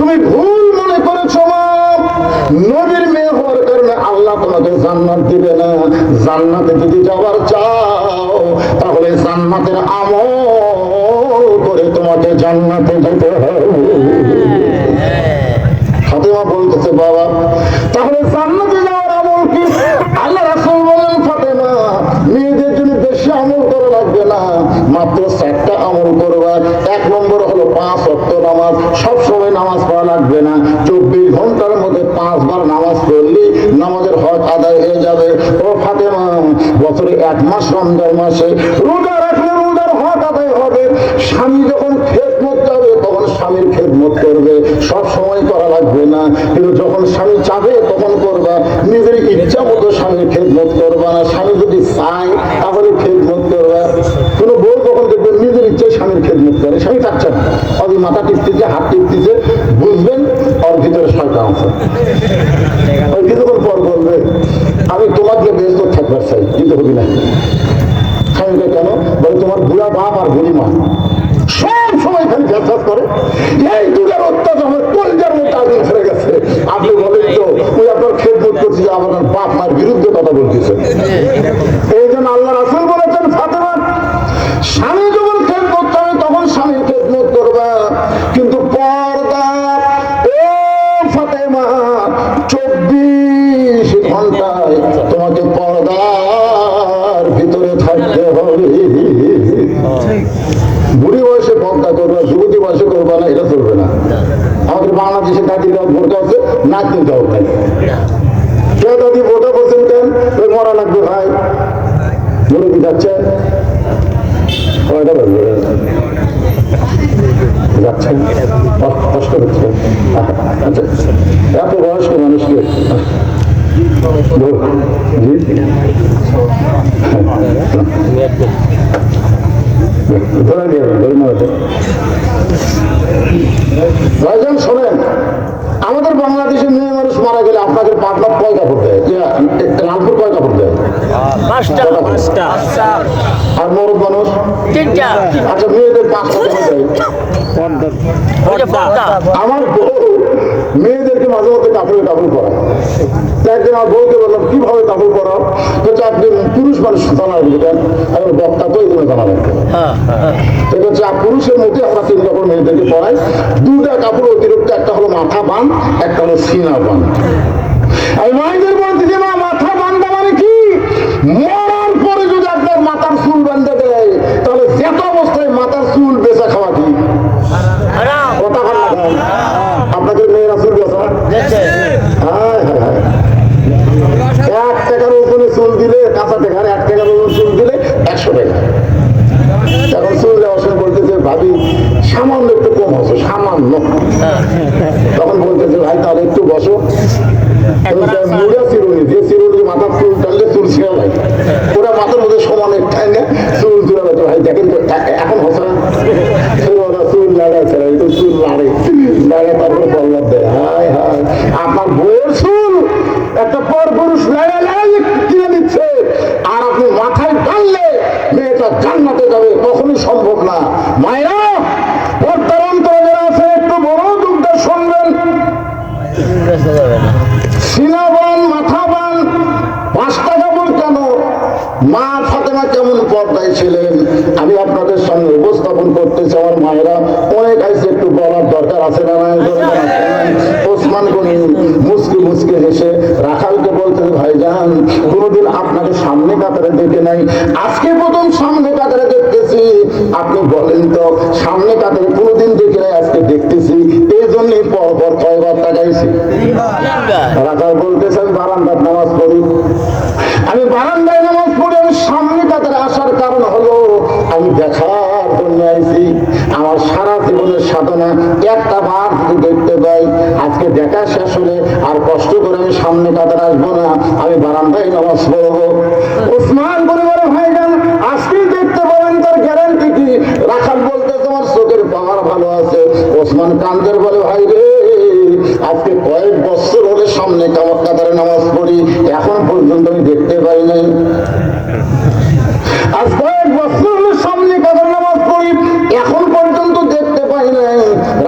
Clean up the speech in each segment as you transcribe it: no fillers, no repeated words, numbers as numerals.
তুমি ভুল মনে করেছো মা, নবীর মেয়ে হওয়ার কারণে আল্লাহ তোমাকে জান্নাত দিবে না। জান্নাতে যদি যাওয়ার চাও তাহলে জান্নাতের আমল করে তোমাকে জান্নাতে যেতে হবে। ফাতেমা বলতেছে বাবা তাহলে জান্নাতে যাওয়ার আমল কি? আল্লাহ রাসূল বলেন ফাতেমা মেয়েদের জন্য বেশি আমল করা লাগবে না, মাত্র 4টা আমল করবা। 1 নম্বর হলো 5 ওয়াক্ত নামাজ। সব সময় নামাজ পড়া লাগবে না, 24 ঘন্টার মধ্যে 5 বার নামাজ পড়লে নামাজের হক আদায় হয়ে যাবে। ও ফাতেমা বছরে 1 মাস রমজান মাসে রোজা রাখলে রোজার হক আদায় হবে। স্বামী যখন খেদমত যাবে তখন স্বামীর খেদমত করবে, সব সময় করা লাগবে না। কিন্তু যখন স্বামী চাবে তখন করবা, নিজের ইচ্ছা মতো স্বামীর খেদমত করবা না। স্বামী যদি চায় তাহলে খেদমত করবা। কোনো বউ যখন দেখবেন নিজের ইচ্ছায় স্বামীর খেদমত করে, স্বামী চাচ্ছে না, ওই মাথা টিপতেছে হাত টিপতেছে, বুঝবেন ওর ভিতরে শয়তান আছে। ওই কিছুক্ষণ পর বলবে আমি তোমাকে ব্যস্ত থাকবার চাই, কিন্তু হবি না। স্বামীকে কেন বলে তোমার বুড়া বাপ আর বুড়ি মা সব সময় খালি গ্যাস করে, এই দুটার অত্যাচার আমার কলজার মতো আগুন ধরে গেছে। আপনি বলেন তো ওই আপনার খেদমত করছে যে আমার বাপ মার বিরুদ্ধে কথা বলতেছে। এই জন্য আল্লাহ রাসূল বলেছেন ফাতেমা স্বামী যখন খেদমত করে তখন স্বামীর খেদমত করবা, কিন্তু পর্দা ও ফাতেমা 24 ঘন্টায় তোমাকে পর্দার ভিতরে থাকতে হবে। বুড়ি বয়সে পর্দা করবা, যুবতী বয়সে করবা না, এটা চলবে না। আমাদের বাংলাদেশে দাদিরা বোরকা আছে, নাচ নিতে হবে। কে দাদি বোরকা করছেন কেন? ওই মরা লাগবে ভাই, মুরব্বী যাচ্ছে যাচ্ছেন কষ্ট হচ্ছে। আচ্ছা এত বয়স্ক মানুষকে ভাইজান শোনেন, আমাদের বাংলাদেশের মেয়ে মানুষ মারা গেলে আপনাদের পাটনা কয় কাপড় দেয়? লালপুর কয় কাপড় দেয়? 5টা। আর মরদ মানুষ 3টা। আচ্ছা মেয়েদের 5টা কেন দেয়? আমার বউ মেয়েদেরকে মাঝে মধ্যে কাপড়ে কাপড় পরায়। একদিন আমার বউকে বললাম কিভাবে কাপড় পরাও? হচ্ছে আপনি পুরুষ মানুষ জানাবেন, এখন বক্তা তো এই জন্য জানাবেন। হচ্ছে পুরুষের মধ্যে আমরা 3 কাপড় মেয়েদেরকে পরাই। 2টা কাপড় অতিরিক্ত, একটা হলো মাথা বান, একটা হলো সিনা বান। আমি মায়েদের বলতে যে মা মাথা বান্ধা মানে কি? মরার পরে যদি আপনার মাথার চুল বান্ধা দেয় তাহলে যেত অবস্থায় মাথার চুল বেচা খাওয়া কি কথা বলা? আপনাদের মেয়েরা চুল বেচা 1 টাকার ওজনে চুল দিলে, কাঁচা টাকার 1 টাকার ওজন চুল দিলে 100 টাকা। এখন চুল দেওয়ার সময় বলতেছে ভাবি সামান্য একটু কম হচ্ছে, সামান্য। তখন বলতেছে ভাই তাহলে একটু বসো, মুড়া চিরুনি যে চিরুনি মাথার চুল টানলে চুল ছিঁড়া ভাই, ওরা মাথার মধ্যে সমান টাইনে চুল ছিঁড়া ভাই। ভাই দেখেন তো এখন হচ্ছে না, চুল লাগাইছে না, একটু চুল লাড়ে লাগাই তারপরে পল্লব দেয়। হায় হায় আপনার বউয়ের চুল একটা পর পুরুষ লাগাই লাগাই কিনে দিচ্ছে, আর আপনি মাথায় টানলে মেয়েটা জান্নাতে যাবে, কখনোই সম্ভব না। মায়েরা পর্দার অন্তরে যারা আছে একটু বড় দুঃখটা শুনবেন। সিনাবান মাথা বান 5টা কাপড় কেন? মা ফাতেমা কেমন পর্দায় ছিলেন আমি আপনাদের সঙ্গে উপস্থাপন করতেছি। আমার মায়েরা অনেক আইসে, একটু বলার দরকার আছে না? ওসমান গনি মুসকি মুসকি হেসে রাখালকে বলতে ভাইজান কোনোদিন আপনাকে সামনে কাতারে দেখে নাই, আজকে প্রথম সামনে কাতারে দেখতেছি। আপনি বলেন তো সামনে কাতারে কোনোদিন দেখে নাই, আজকে দেখতেছি, এই জন্যই পরপর কয়বার তাকাইছি। রাখাল বলতেছে আমি বারান্দার নামাজ পড়ি, আমি বারান্দায় নামাজ পড়ি। আমি সামনে কাতারে আসার কারণ হলো আমি দেখার জন্য আইছি। আমার সারা জীবনের সাধনা একটা বার যদি দেখতে পাই, আজকে দেখা শেষ হলে আর কষ্ট করে আমি সামনে কাতারে আসবো না, আমি বারান্দায় নামাজ পড়বো। ওসমান পরিবারে ভাইজান আজকেই দেখতে পাবেন, তার গ্যারান্টি কি? রাখাল বলতে তোমার চোখের পাওয়ার ভালো আছে। ওসমান কান্দের বলে ভাই রে আজকে কয়েক বছর হলে সামনে কাতারে নামাজ পড়ি, এখন পর্যন্ত আমি দেখতে পাই নাই। আজ কয়েক বছর হলে সামনে কাতারে নামাজ পড়ি, এখন পর্যন্ত দেখতে পাই নাই।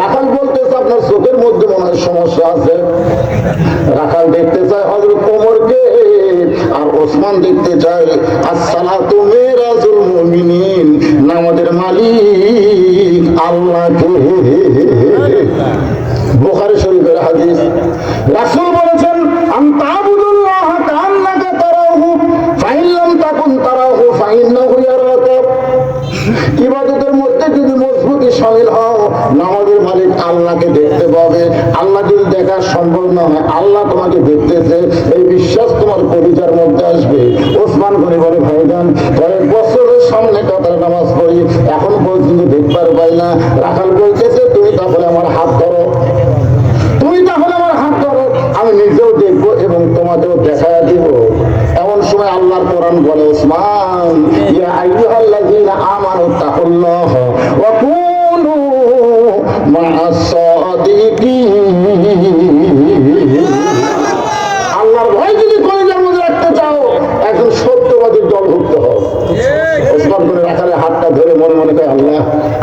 রাখাল বলতেছে আপনার চোখের মধ্যে মনে হয় সমস্যা আছে। রাখাল দেখতে চায় হযরত ওমরকে, আর ওসমান দেখতে চায় আসসালাতু মিরাজুল মুমিনিন, নামাজের মালিক আল্লাহকে। বুখারী শরীফের হাদিস। রাসূল বলেছেন আনতাবুদুল্লাহ কাআন্নাকা তারাহু ফাইন লাম তাকুন তারাহু ফাইন্নাহু ইয়ারাকা। ইবাদতের মধ্যে যদি মজবুতি শামিল হও, নামাজের মালিক আল্লাহকে দেখতে পাবে। আল্লাহ যদি দেখা সম্ভব না হয়, আল্লাহ তোমাকে দেখতেছে, এই বিশ্বাস তোমার পরিচার মধ্যে আসবে। ওসমান গনি বলে ভাইজান কয়েক বছরের সামনে কাতার নামাজ পড়ি, এখন পর্যন্ত দেখবার পাই না। রাখাল বলতেছে তুমি তাহলে আমার হাত ধরো, তুমি তাহলে আমার হাত ধরো, আমি নিজেও দেখবো এবং তোমাকেও দেখায় দিব। এমন সময় আল্লাহর কোরআন বলে ওসমান ইয়া আইয়ুহাল্লাযীনা আমানু তাকুল্লাহ ওয়া কুনু মা'আস সাদিকিন। আল্লাহর ভয় যদি কলিজার মধ্যে রাখতে চাও, একজন সত্যবাদীর দলভুক্ত হও। ওসমান করে রাখালে হাতটা ধরে মনে মনে করে আল্লাহ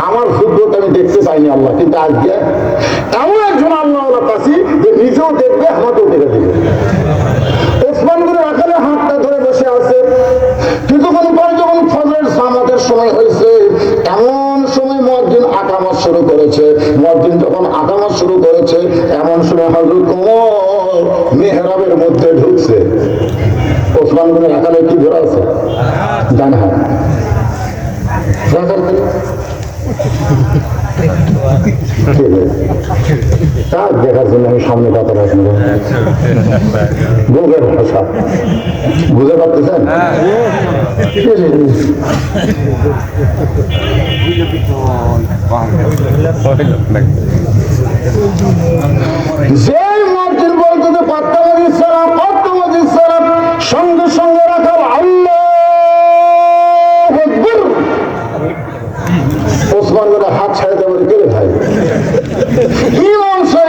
আমার যোগ্যতা আমি দেখতে চাইনি আল্লাহ, কিন্তু আজকে এমন একজন আল্লাহ পাচ্ছি যে নিজেও দেখবে আমাকেও দেখে দেবে। ওসমান করে রাখালে হাতটা ধরে বসে আছে। কিছুক্ষণ পরে যখন ফজরের জামাতের সময় হয়েছে, এমন সময় মুয়াজ্জিন আকামত শুরু করেছে। মুয়াজ্জিন যখন আকামত শুরু করেছে, এমন সময় হযরত ওমর মিহরাবের মধ্যে ঢুকছে। ওসমান করে রাখালে কি ধরে আছে জানা হয় তার দেখার জন্য আমি সামনে কথা রাখবো। বুকের ভাষা বুঝতে পারতেছেন? যে মুয়াজ্জিন বলতে পাত্তাবাদী সালাম পাত্তাবাদী সালাম, সঙ্গে সঙ্গে রাখাল আল্লাহু আকবার। ওসমান করে হাত ছাড়ে দেওয়ার গেলে ভাই ইমাম সাহেব